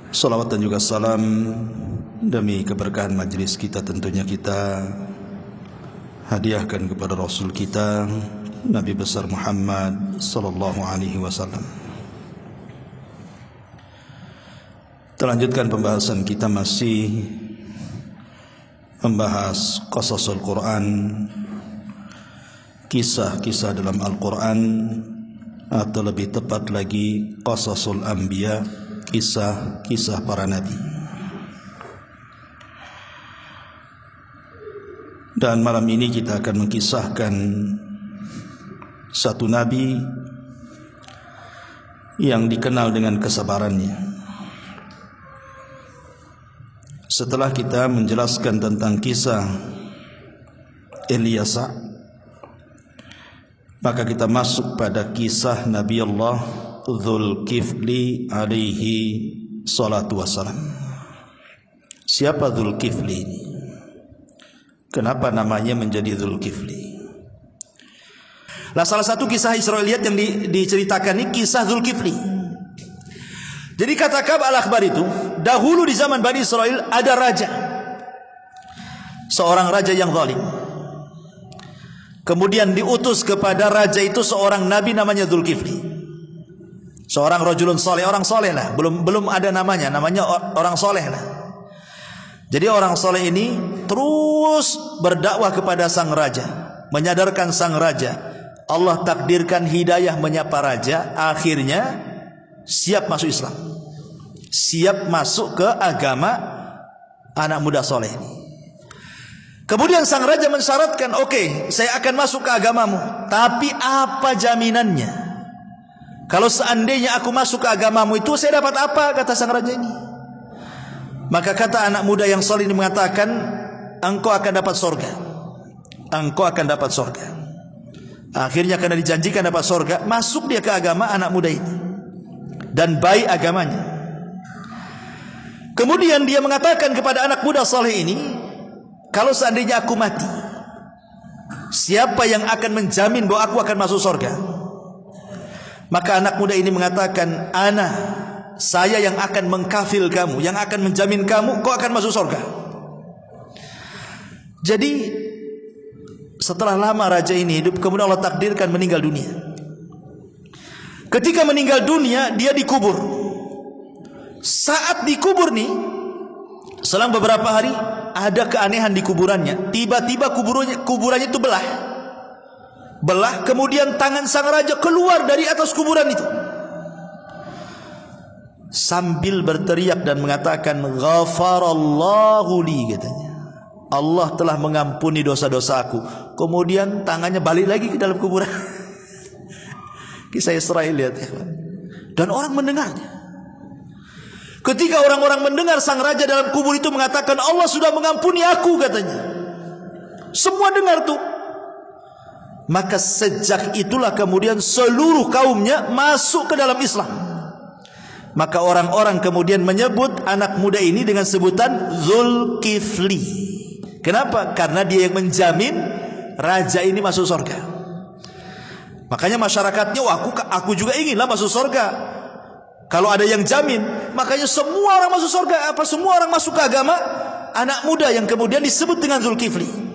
Salawat dan juga salam demi keberkahan majlis kita tentunya kita hadiahkan kepada Rasul kita Nabi besar Muhammad sallallahu alaihi wasallam. Terlanjutkan pembahasan kita masih membahas qasasul Quran, kisah-kisah dalam Al-Quran, atau lebih tepat lagi qasasul anbiya, kisah-kisah para nabi. Dan malam ini kita akan mengkisahkan satu nabi yang dikenal dengan kesabarannya. Setelah kita menjelaskan tentang kisah Ilyas, maka kita masuk pada kisah Nabi Allah Dzulkifli alaihi salatu wassalam. Siapa Dzulkifli ini? Kenapa namanya menjadi Dzulkifli? Nah, salah satu kisah Israiliyat yang diceritakan ini kisah Dzulkifli. Jadi kata Ka'b al-Akhbar itu, dahulu di zaman Bani Israel ada raja, seorang raja yang zalim. Kemudian diutus kepada raja itu seorang nabi namanya Dzulkifli. Seorang rajulun soleh, orang soleh lah, belum ada namanya orang soleh lah. Jadi orang soleh ini terus berdakwah kepada sang raja, menyadarkan sang raja. Allah takdirkan hidayah menyapa raja, akhirnya siap masuk Islam, siap masuk ke agama anak muda soleh ini. Kemudian sang raja mensyaratkan, oke, saya akan masuk ke agamamu, tapi apa jaminannya? Kalau seandainya aku masuk ke agamamu itu, saya dapat apa? Kata sang raja ini. Maka kata anak muda yang soleh ini mengatakan, engkau akan dapat surga. Engkau akan dapat surga. Akhirnya karena dijanjikan dapat surga, masuk dia ke agama anak muda ini, dan baik agamanya. Kemudian dia mengatakan kepada anak muda soleh ini, kalau seandainya aku mati, siapa yang akan menjamin bahwa aku akan masuk surga? Maka anak muda ini mengatakan, saya yang akan mengkafil kamu, yang akan menjamin kamu, kau akan masuk surga. Jadi setelah lama raja ini hidup, kemudian Allah takdirkan meninggal dunia. Ketika meninggal dunia, dia dikubur. Saat dikubur nih, selang beberapa hari, ada keanehan di kuburannya. Tiba-tiba kuburannya itu belah, kemudian tangan sang raja keluar dari atas kuburan itu, sambil berteriak dan mengatakan, ghafarallahu li, katanya, Allah telah mengampuni dosa-dosaku. Kemudian tangannya balik lagi ke dalam kuburan. Kisah Israel, lihat ya. Dan orang mendengarnya. Ketika orang-orang mendengar sang raja dalam kubur itu mengatakan, Allah sudah mengampuni aku, katanya. Semua dengar tuh. Maka sejak itulah kemudian seluruh kaumnya masuk ke dalam Islam. Maka orang-orang kemudian menyebut anak muda ini dengan sebutan Dzulkifli. Kenapa? Karena dia yang menjamin raja ini masuk surga. Makanya masyarakatnya, aku juga inginlah masuk surga. Kalau ada yang jamin, makanya semua orang masuk surga. Semua orang masuk ke agama anak muda yang kemudian disebut dengan Dzulkifli.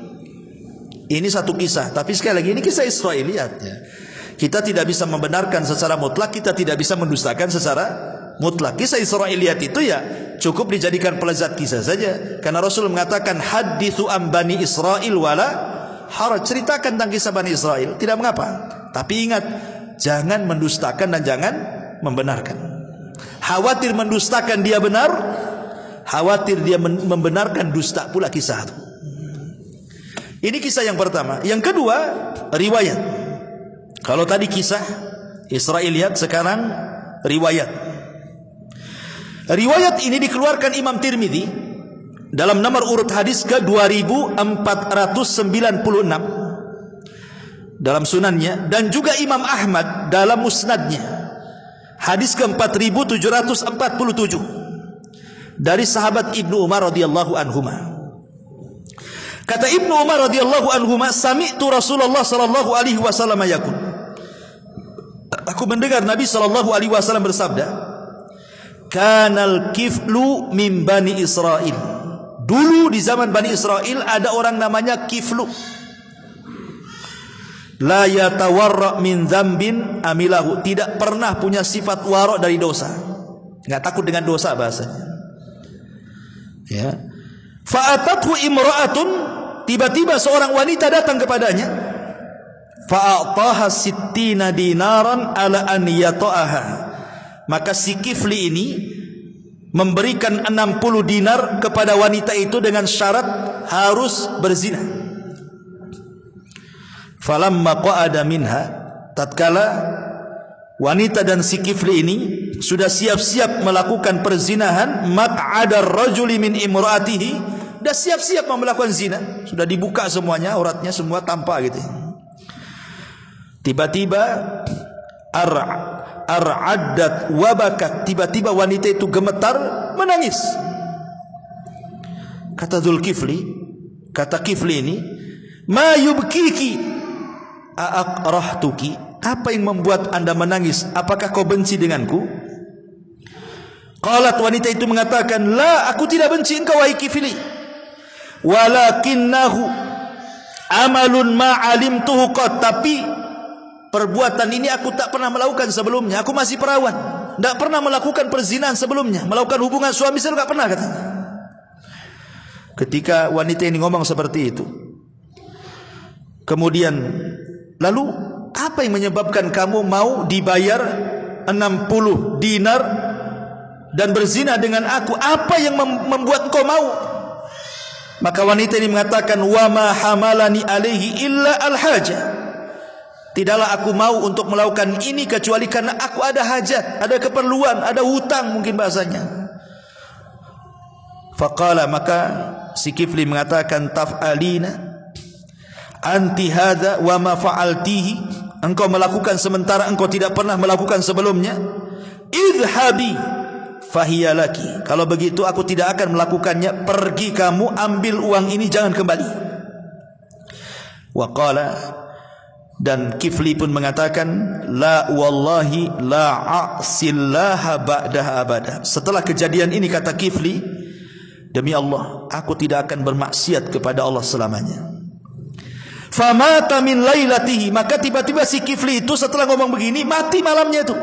Ini satu kisah, tapi sekali lagi ini kisah Israiliyat ya. Kita tidak bisa membenarkan secara mutlak, kita tidak bisa mendustakan secara mutlak. Kisah Israiliyat itu ya cukup dijadikan pelezat kisah saja. Karena Rasul mengatakan, hadithu an bani Israil wala haraj, ceritakan tentang kisah Bani Israel, tidak mengapa. Tapi ingat, jangan mendustakan dan jangan membenarkan. Khawatir mendustakan dia benar, khawatir dia membenarkan dusta pula kisah itu. Ini kisah yang pertama. Yang kedua, riwayat. Kalau tadi kisah Israiliyat, sekarang riwayat. Riwayat ini dikeluarkan Imam Tirmidzi dalam nomor urut hadis ke 2496 dalam sunannya, dan juga Imam Ahmad dalam musnadnya hadis ke 4747 dari sahabat Ibnu Umar radhiyallahu anhuma. Kata Ibnu Umar radhiyallahu anhuma, sami'tu Rasulullah sallallahu alaihi wasallam yaqul, aku mendengar Nabi sallallahu alaihi wasallam bersabda, kanal kiflu min Bani Israel. Dulu di zaman Bani Israel ada orang namanya kiflu. La yatawarra min dzambin amilahu, tidak pernah punya sifat wara dari dosa. Enggak takut dengan dosa bahasanya. Ya. Fa'atathu imra'atun, tiba-tiba seorang wanita datang kepadanya. Fa'ataha sittina dinaran ala an yata'aha. Maka si Kifli ini memberikan 60 dinar kepada wanita itu dengan syarat harus berzina. Falamma qa'ada minha, tatkala wanita dan si Kifli ini sudah siap-siap melakukan perzinahan, maq'ada ar-rajuli min imra'atihi, sudah siap-siap melakukan zina, sudah dibuka semuanya, auratnya semua tampak gitu. Tiba-tiba ar'addat wabakat, tiba-tiba wanita itu gemetar menangis. Kata Dzulkifli, kata Kifli ini, ma yubkiki a'aqrahtuki, apa yang membuat anda menangis? Apakah kau benci denganku? Qalat, wanita itu mengatakan, la, aku tidak benci engkau wahai Kifli, walakinnahu amalun ma'alimtuhu qad, tapi perbuatan ini aku tak pernah melakukan sebelumnya. Aku masih perawan, tidak pernah melakukan perzinahan sebelumnya, melakukan hubungan suami istri tidak pernah, katanya. Ketika wanita ini ngomong seperti itu, kemudian, lalu apa yang menyebabkan kamu mau dibayar 60 dinar dan berzina dengan aku? Apa yang membuat kau mau? Maka wanita ini mengatakan, wa ma hamalani alaihi illa al-hajah. Tidaklah aku mau untuk melakukan ini kecuali karena aku ada hajat, ada keperluan, ada hutang mungkin bahasanya. Faqala, maka si Kifli mengatakan, taf'alina anti hadza wa ma fa'altihi, engkau melakukan sementara engkau tidak pernah melakukan sebelumnya. Idhabi fahiyalaki, kalau begitu aku tidak akan melakukannya, pergi kamu, ambil uang ini, jangan kembali. Wa qala, dan Kifli pun mengatakan, la wallahi la a'sillaha ba'daha abada. Setelah kejadian ini, kata Kifli, demi Allah, aku tidak akan bermaksiat kepada Allah selamanya. Famata min lailatihi, maka tiba-tiba si Kifli itu setelah ngomong begini mati malamnya itu.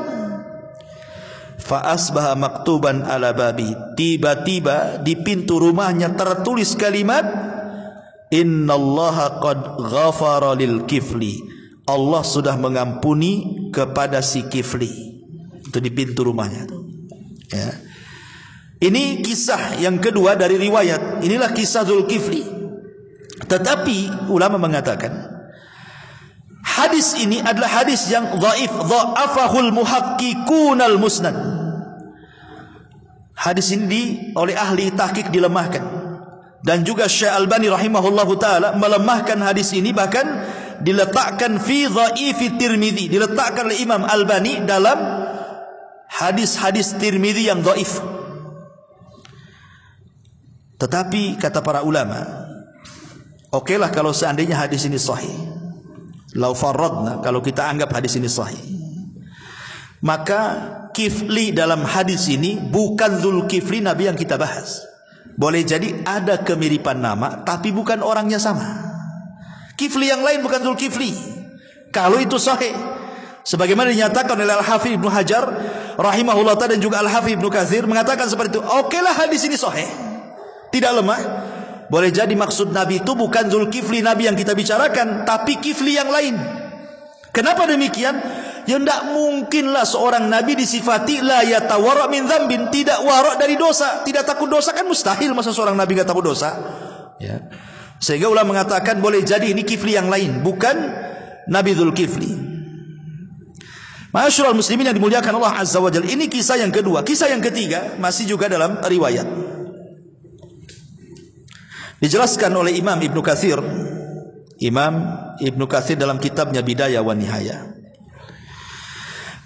Fa asbaha maktuban ala babi, tiba-tiba di pintu rumahnya tertulis kalimat, innallaha qad ghafara lil Kifli, Allah sudah mengampuni kepada si Kifli. Itu di pintu rumahnya itu. Ya. Ini kisah yang kedua dari riwayat. Inilah kisah Dzulkifli. Tetapi ulama mengatakan hadis ini adalah hadis yang dhaif, dha'afahul muhaqqiqunal musnad. Hadis ini oleh ahli tahqiq dilemahkan, dan juga Syekh Albani rahimahullahu taala melemahkan hadis ini, bahkan diletakkan fi dhaifi Tirmidzi, diletakkan oleh Imam Albani dalam hadis-hadis Tirmidzi yang dhaif. Tetapi kata para ulama, okelah kalau seandainya hadis ini sahih. Lau farradna, kalau kita anggap hadis ini sahih, maka Kifli dalam hadis ini bukan Dzulkifli Nabi yang kita bahas. Boleh jadi ada kemiripan nama, tapi bukan orangnya sama. Kifli yang lain bukan Dzulkifli. Kalau itu sahih, sebagaimana dinyatakan oleh Al-Hafidz Ibnu Hajar rahimahullah ta'ala, dan juga Al-Hafidz Ibnu Katsir mengatakan seperti itu. Okelah hadis ini sahih, tidak lemah. Boleh jadi maksud Nabi itu bukan Dzulkifli Nabi yang kita bicarakan, tapi Kifli yang lain. Kenapa demikian? Ya tidak mungkinlah seorang Nabi disifati la yatawarra min dzambin, tidak warak dari dosa, tidak takut dosa, kan mustahil. Masa seorang Nabi tidak takut dosa? Ya. Sehingga ulama mengatakan boleh jadi ini Kifli yang lain, bukan Nabi Dzulkifli. Ma'asyiral muslimin yang dimuliakan Allah Azza wa Jalla, ini kisah yang kedua. Kisah yang ketiga masih juga dalam riwayat. Dijelaskan oleh Imam Ibnu Katsir. Imam Ibnu Katsir dalam kitabnya Bidayah wa Nihayah.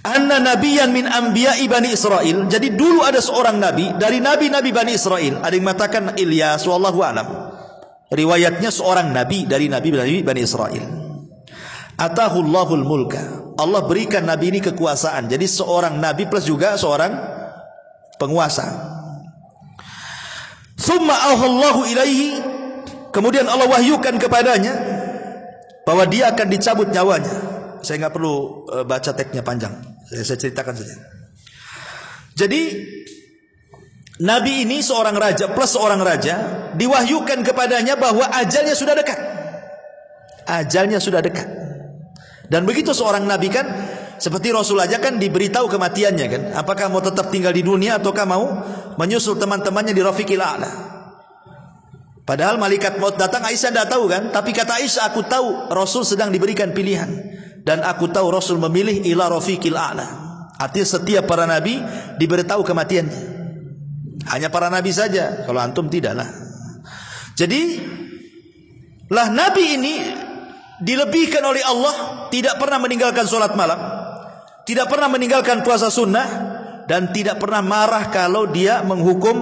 Anna nabiyan min anbiya'i Bani Israel. Jadi dulu ada seorang nabi dari nabi-nabi Bani Israel. Ada yang mengatakan Ilyas, wallahu a'lam. Riwayatnya seorang nabi dari nabi Bani Israel. Atahullahul mulka. Allah berikan nabi ini kekuasaan. Jadi seorang nabi plus juga seorang penguasa. Tsumma auhallahu ilaihi, kemudian Allah wahyukan kepadanya bahwa dia akan dicabut nyawanya. Saya nggak perlu baca teksnya panjang, saya ceritakan saja. Jadi Nabi ini seorang raja plus seorang raja, diwahyukan kepadanya bahwa ajalnya sudah dekat. Ajalnya sudah dekat. Dan begitu seorang nabi kan, seperti Rasul aja kan diberitahu kematiannya kan. Apakah mau tetap tinggal di dunia ataukah mau menyusul teman-temannya di Rafiqil A'la. Padahal malaikat maut datang, Aisyah tidak tahu kan. Tapi kata Aisyah, aku tahu Rasul sedang diberikan pilihan. Dan aku tahu Rasul memilih ila Rafiqil A'la. Artinya setiap para nabi diberitahu kematiannya. Hanya para nabi saja, kalau antum tidaklah. Jadi lah nabi ini dilebihkan oleh Allah, tidak pernah meninggalkan sholat malam, tidak pernah meninggalkan puasa sunnah, dan tidak pernah marah kalau dia menghukum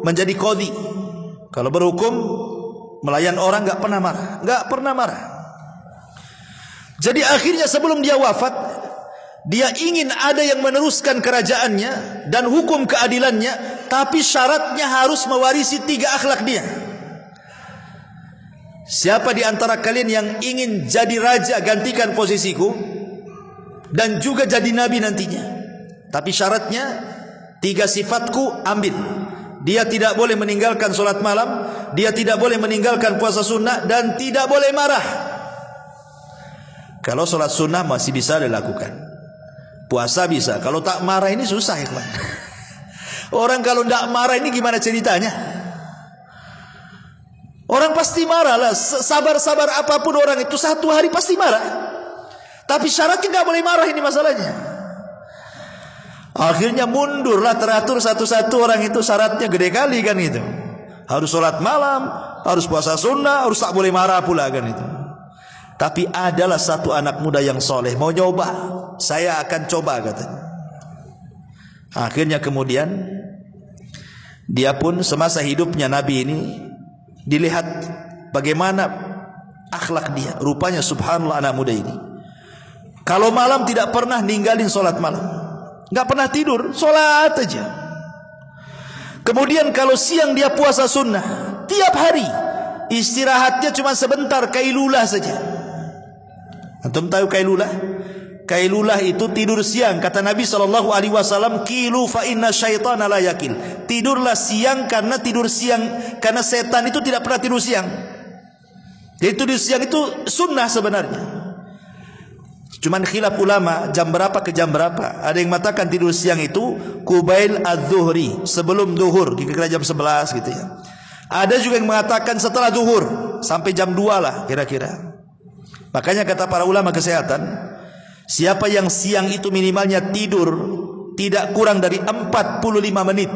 menjadi qadhi. Kalau berhukum melayan orang nggak pernah marah, nggak pernah marah. Jadi akhirnya sebelum dia wafat, dia ingin ada yang meneruskan kerajaannya dan hukum keadilannya, tapi syaratnya harus mewarisi 3 akhlak dia. Siapa di antara kalian yang ingin jadi raja gantikan posisiku dan juga jadi nabi nantinya? Tapi syaratnya 3 sifatku ambil. Dia tidak boleh meninggalkan sholat malam, dia tidak boleh meninggalkan puasa sunnah, dan tidak boleh marah. Kalau sholat sunnah masih bisa dilakukan, puasa bisa. Kalau tak marah ini susah ya kawan. Orang kalau tidak marah ini gimana ceritanya? Orang pasti marah lah. Sabar-sabar apapun orang itu 1 hari pasti marah. Tapi syaratnya nggak boleh marah, ini masalahnya. Akhirnya mundurlah, teratur satu-satu orang itu, syaratnya gede kali kan itu. Harus sholat malam, harus puasa sunnah, harus tak boleh marah pula kan itu. Tapi adalah satu anak muda yang soleh mau nyoba, saya akan coba katanya. Akhirnya kemudian dia pun semasa hidupnya Nabi ini dilihat bagaimana akhlak dia. Rupanya subhanallah anak muda ini kalau malam tidak pernah ninggalin sholat malam, nggak pernah tidur, sholat aja. Kemudian kalau siang dia puasa sunnah tiap hari, istirahatnya cuma sebentar, kailulah saja. Antum tahu kailulah? Kailulah itu tidur siang. Kata Nabi SAW, kilu fa inna syaitana la yakil. Tidurlah siang karena tidur siang, karena setan itu tidak pernah tidur siang. Jadi tidur siang itu sunnah sebenarnya. Cuman khilaf ulama jam berapa ke jam berapa. Ada yang mengatakan tidur siang itu kubail adz-zuhri, sebelum zuhur, kira-kira jam 11 gitu ya. Ada juga yang mengatakan setelah zuhur sampai jam 2 lah kira-kira. Makanya kata para ulama kesehatan, siapa yang siang itu minimalnya tidur tidak kurang dari 45 menit,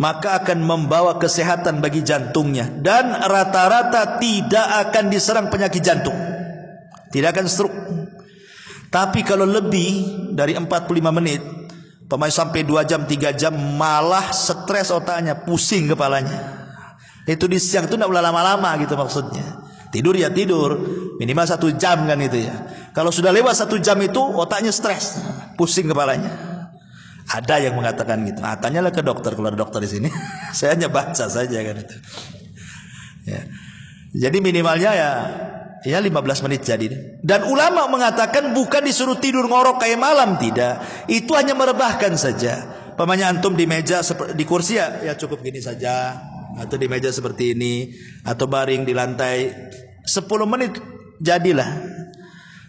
maka akan membawa kesehatan bagi jantungnya, dan rata-rata tidak akan diserang penyakit jantung, tidak akan stroke. Tapi kalau lebih dari 45 menit, pemain sampai 2 jam 3 jam, malah stres otaknya, pusing kepalanya. Itu di siang itu tidak boleh lama-lama gitu maksudnya. Tidur ya tidur, minimal 1 jam kan itu ya. Kalau sudah lewat 1 jam itu otaknya stres, pusing kepalanya. Ada yang mengatakan gitu. Nah, tanyalah ke dokter kalau ada dokter di sini. Saya hanya baca saja kan itu. Ya. Jadi minimalnya ya 15 menit jadi. Dan ulama mengatakan bukan disuruh tidur ngorok kayak malam, tidak. Itu hanya merebahkan saja. Pamannya antum di meja di kursi ya cukup gini saja, atau di meja seperti ini, atau baring di lantai 10 menit jadilah.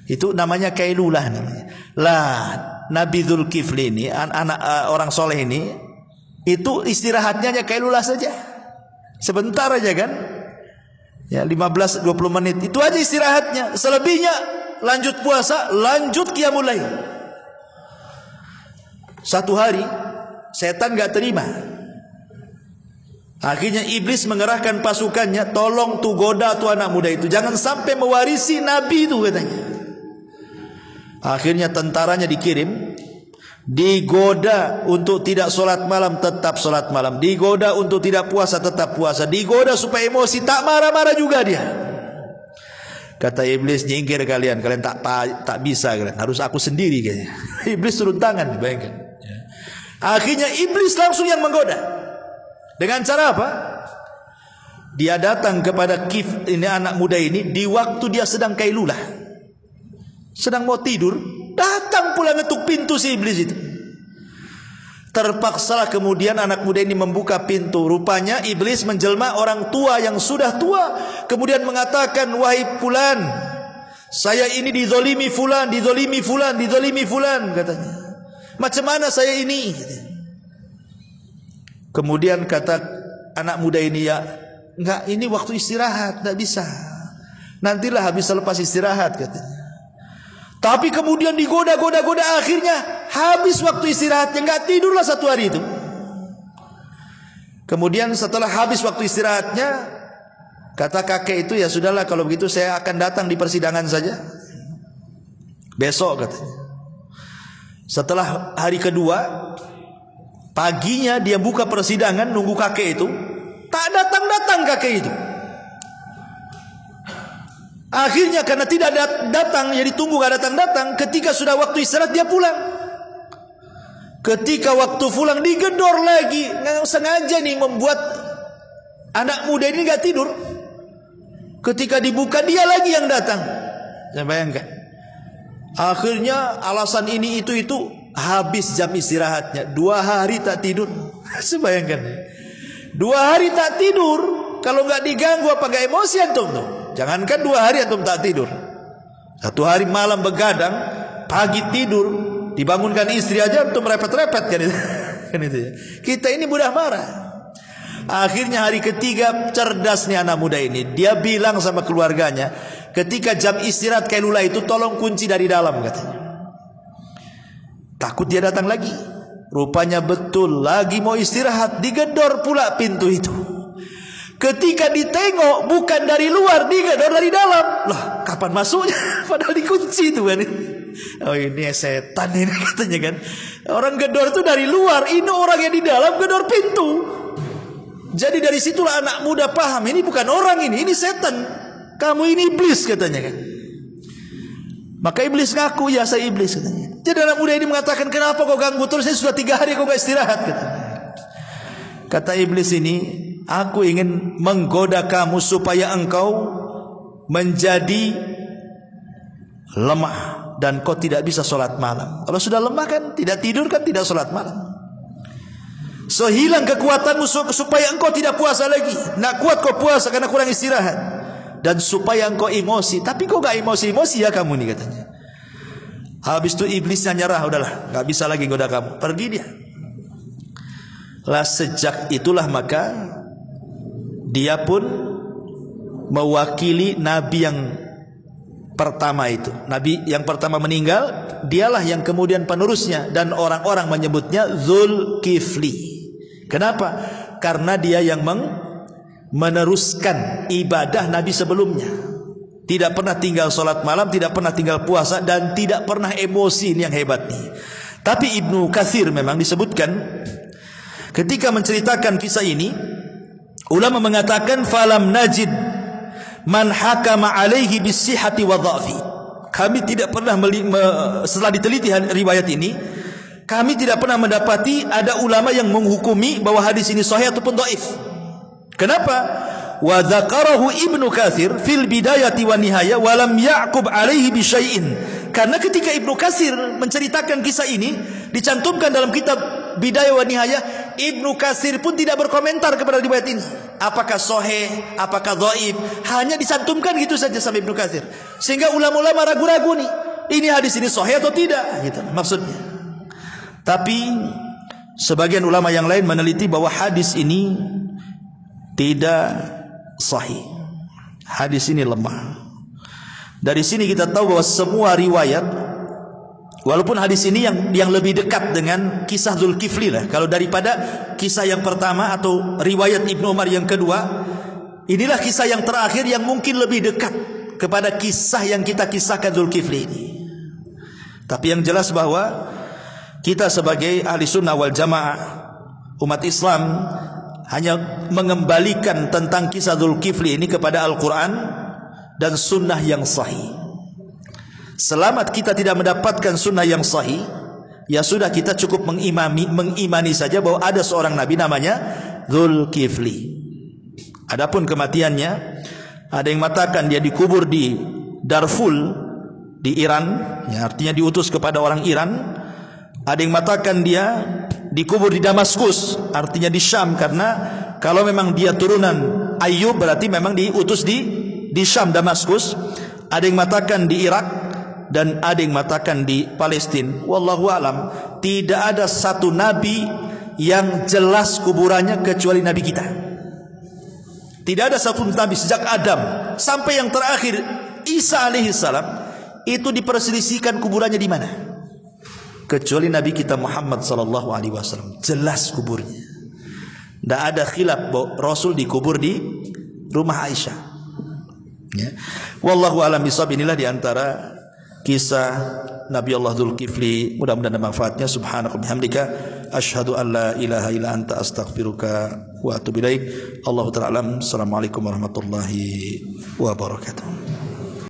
Itu namanya kailulah namanya. Lah Nabi Dzulkifli ini anak orang soleh ini, itu istirahatnya hanya kailulah saja, sebentar aja kan ya, 15-20 menit itu aja istirahatnya. Selebihnya lanjut puasa, lanjut qiyamul lail. 1 hari setan gak terima. Akhirnya iblis mengerahkan pasukannya, tolong tuh goda tuh anak muda itu, jangan sampai mewarisi Nabi itu katanya. Akhirnya tentaranya dikirim, digoda untuk tidak sholat malam, tetap sholat malam, digoda untuk tidak puasa, tetap puasa, digoda supaya emosi, tak marah-marah juga dia. Kata iblis, nyingkir kalian tak bisa kalian, harus aku sendiri kayaknya. Iblis turun tangan, bayangkan. Akhirnya iblis langsung yang menggoda. Dengan cara apa? Dia datang kepada ini anak muda ini di waktu dia sedang kailulah, sedang mau tidur. Datang pula ngetuk pintu si iblis itu. Terpaksalah kemudian anak muda ini membuka pintu. Rupanya iblis menjelma orang tua yang sudah tua, kemudian mengatakan, wahai fulan, saya ini dizolimi fulan, dizolimi fulan, dizolimi fulan, katanya. Macam mana saya ini? Kemudian kata anak muda ini, ya enggak, ini waktu istirahat, enggak bisa. Nantilah habis selepas istirahat, katanya. Tapi kemudian digoda-goda, akhirnya habis waktu istirahatnya, enggak tidurlah satu hari itu. Kemudian setelah habis waktu istirahatnya, kata kakek itu, ya sudahlah kalau begitu saya akan datang di persidangan saja besok, katanya. Setelah hari kedua, paginya dia buka persidangan, nunggu kakek itu. Tak datang-datang kakek itu. Akhirnya karena tidak datang, jadi tunggu gak datang-datang. Ketika sudah waktu istirahat dia pulang. Ketika waktu pulang digedor lagi. Sengaja nih membuat anak muda ini gak tidur. Ketika dibuka dia lagi yang datang. Saya bayangkan. Akhirnya alasan ini itu habis jam istirahatnya. 2 hari tak tidur. Saya bayangkan. 2 hari tak tidur. Kalau gak diganggu apa gak emosi antum tuh. Jangankan 2 hari antum tak tidur. 1 hari malam begadang, pagi tidur, dibangunkan istri aja antum repet-repet kan itu. Kan itu ya. Kita ini mudah marah. Akhirnya hari ketiga cerdas nih anak muda ini. Dia bilang sama keluarganya, ketika jam istirahat kailula itu tolong kunci dari dalam, katanya. Takut dia datang lagi. Rupanya betul lagi mau istirahat, digedor pula pintu itu. Ketika ditengok bukan dari luar, digedor dari dalam. Lah, kapan masuknya? Padahal dikunci itu kan. Oh ini setan ini, katanya kan. Orang gedor itu dari luar, ini orang yang di dalam gedor pintu. Jadi dari situlah anak muda paham, ini bukan orang ini setan. Kamu ini iblis, katanya kan. Maka iblis ngaku, ya saya iblis, katanya. Jadi anak muda ini mengatakan, kenapa kau ganggu terus? Saya sudah 3 hari kau gak istirahat, katanya. Kata iblis ini, aku ingin menggoda kamu supaya engkau menjadi lemah dan kau tidak bisa sholat malam. Kalau sudah lemah kan, tidak tidur kan, tidak sholat malam. So hilang kekuatanmu supaya engkau tidak puasa lagi. Nak kuat kau puasa karena kurang istirahat. Dan supaya engkau emosi. Tapi kau gak emosi-emosi ya kamu nih, katanya. Habis itu iblisnya nyerah, udahlah, gak bisa lagi goda kamu. Pergi dia. Lah sejak itulah maka dia pun mewakili nabi yang pertama itu. Nabi yang pertama meninggal, dialah yang kemudian penerusnya. Dan orang-orang menyebutnya Zulkifli. Kenapa? Karena dia yang meneruskan ibadah Nabi sebelumnya. Tidak pernah tinggal sholat malam, tidak pernah tinggal puasa, dan tidak pernah emosi. Ini yang hebat nih. Tapi Ibnu Katsir memang disebutkan ketika menceritakan kisah ini, ulama mengatakan falam najid man hakama alaihi bisihhati wa dha'fi. Kami tidak pernah setelah diteliti riwayat ini, kami tidak pernah mendapati ada ulama yang menghukumi bahwa hadis ini sahih ataupun dhaif. Kenapa? Wa dzakarahu Ibnu Katsir fil bidayati wan nihayah wa lam ya'qub alaihi bi syai'in. Karena ketika Ibnu Katsir menceritakan kisah ini, dicantumkan dalam kitab Bidayah wa Nihayah, Ibnu Katsir pun tidak berkomentar kepada riwayat ini. Apakah sahih, apakah dhaif, hanya dicantumkan gitu saja sampai Ibnu Katsir. Sehingga ulama-ulama ragu-ragu nih, ini hadis ini sahih atau tidak, gitu maksudnya. Tapi sebagian ulama yang lain meneliti bahwa hadis ini tidak sahih. Hadis ini lemah. Dari sini kita tahu bahwa semua riwayat, walaupun hadis ini yang lebih dekat dengan kisah Zulkifli lah, kalau daripada kisah yang pertama atau riwayat Ibnu Umar yang kedua, inilah kisah yang terakhir yang mungkin lebih dekat kepada kisah yang kita kisahkan Zulkifli ini. Tapi yang jelas bahwa kita sebagai ahli sunnah wal jamaah, umat Islam, hanya mengembalikan tentang kisah Zulkifli ini kepada Al-Quran dan sunnah yang sahih. Selamat kita tidak mendapatkan sunnah yang sahih, ya sudah kita cukup mengimani saja bahwa ada seorang nabi namanya Dzulkifli. Adapun kematiannya, ada yang mengatakan dia dikubur di Darfur di Iran, ya, artinya diutus kepada orang Iran. Ada yang mengatakan dia dikubur di Damaskus, artinya di Syam, karena kalau memang dia turunan Ayyub berarti memang diutus di Syam, Damaskus. Ada yang mengatakan di Irak, dan ada yang mengatakan di Palestina. Wallahu alam, tidak ada satu nabi yang jelas kuburannya kecuali nabi kita. Tidak ada satu nabi sejak Adam sampai yang terakhir Isa alaihissalam itu diperselisihkan kuburannya di mana. Kecuali nabi kita Muhammad sallallahu alaihi wasallam jelas kuburnya. Tidak ada khilaf bahwa Rasul dikubur di rumah Aisyah. Ya. Wallahu alam bisawab. Inilah diantara kisah Nabi Allah Dzulkifli. Mudah-mudahan ada manfaatnya. Subhanaka bihamdika asyhadu an la ilaha illa anta astaghfiruka wa atubu ilaik. Allahu ta'ala alam. Assalamualaikum warahmatullahi wabarakatuh.